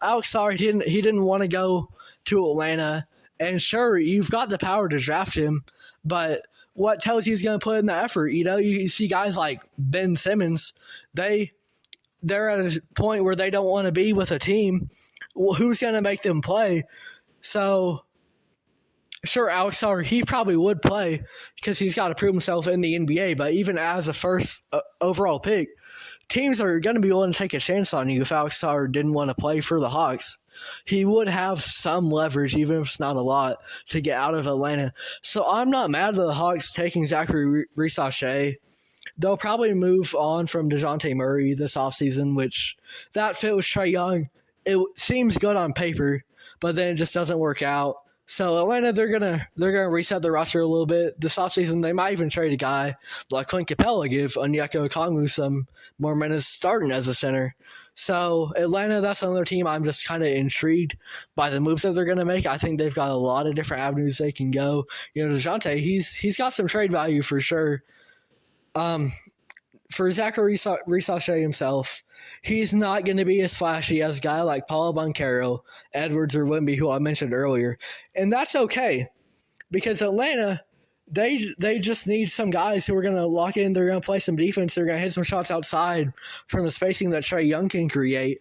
Alex Sarr, he didn't want to go to Atlanta. And sure, you've got the power to draft him, but what tells you he's going to put in the effort? You see guys like Ben Simmons, they're at a point where they don't want to be with a team. Well, who's going to make them play? So, sure, Alex Sarr, he probably would play because he's got to prove himself in the NBA, but even as a first overall pick, teams are going to be willing to take a chance on you if Alex Sarr didn't want to play for the Hawks. He would have some leverage, even if it's not a lot, to get out of Atlanta. So I'm not mad at the Hawks taking Zaccharie Risacher. They'll probably move on from DeJounte Murray this offseason, which that fit with Trae Young. It seems good on paper, but then it just doesn't work out. So Atlanta, they're gonna reset the roster a little bit this offseason. They might even trade a guy like Clint Capella, give Onyeka Okongwu some more minutes starting as a center. So Atlanta, that's another team I'm just kind of intrigued by the moves that they're going to make. I think they've got a lot of different avenues they can go. DeJounte, he's got some trade value for sure. For Zaccharie Risacher himself, he's not going to be as flashy as a guy like Paolo Banchero, Edwards, or Wemby, who I mentioned earlier. And that's okay, because Atlanta, they just need some guys who are going to lock in. They're going to play some defense. They're going to hit some shots outside from the spacing that Trae Young can create.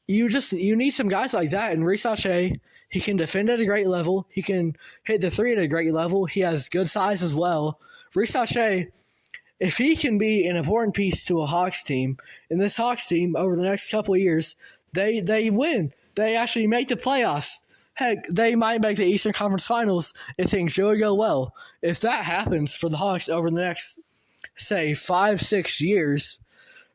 You need some guys like that. And Risacher, he can defend at a great level. He can hit the three at a great level. He has good size as well. Risacher, if he can be an important piece to a Hawks team, and this Hawks team over the next couple of years, they win. They actually make the playoffs. Heck, they might make the Eastern Conference Finals if things really go well. If that happens for the Hawks over the next, say, 5-6 years,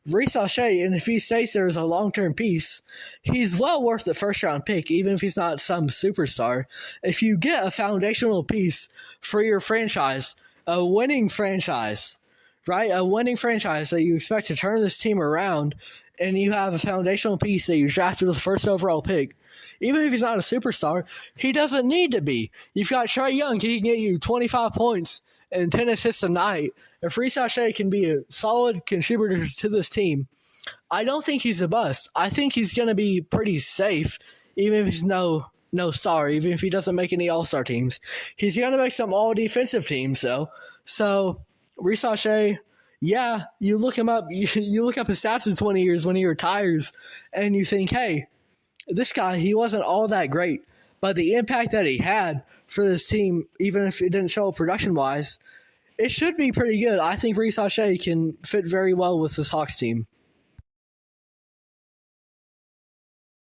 Risacher, and if he stays there as a long-term piece, he's well worth the first-round pick, even if he's not some superstar. If you get a foundational piece for your franchise, a winning franchise, right? A winning franchise that you expect to turn this team around, and you have a foundational piece that you drafted with the first overall pick. Even if he's not a superstar, he doesn't need to be. You've got Trae Young. He can get you 25 points and 10 assists a night. If Risacher can be a solid contributor to this team, I don't think he's a bust. I think he's going to be pretty safe, even if he's no star, even if he doesn't make any all-star teams. He's going to make some all-defensive teams, though. So Risacher, yeah, you look him up. You look up his stats in 20 years when he retires, and you think, hey, this guy, he wasn't all that great, but the impact that he had for this team, even if it didn't show up production-wise, it should be pretty good. I think Risacher can fit very well with this Hawks team.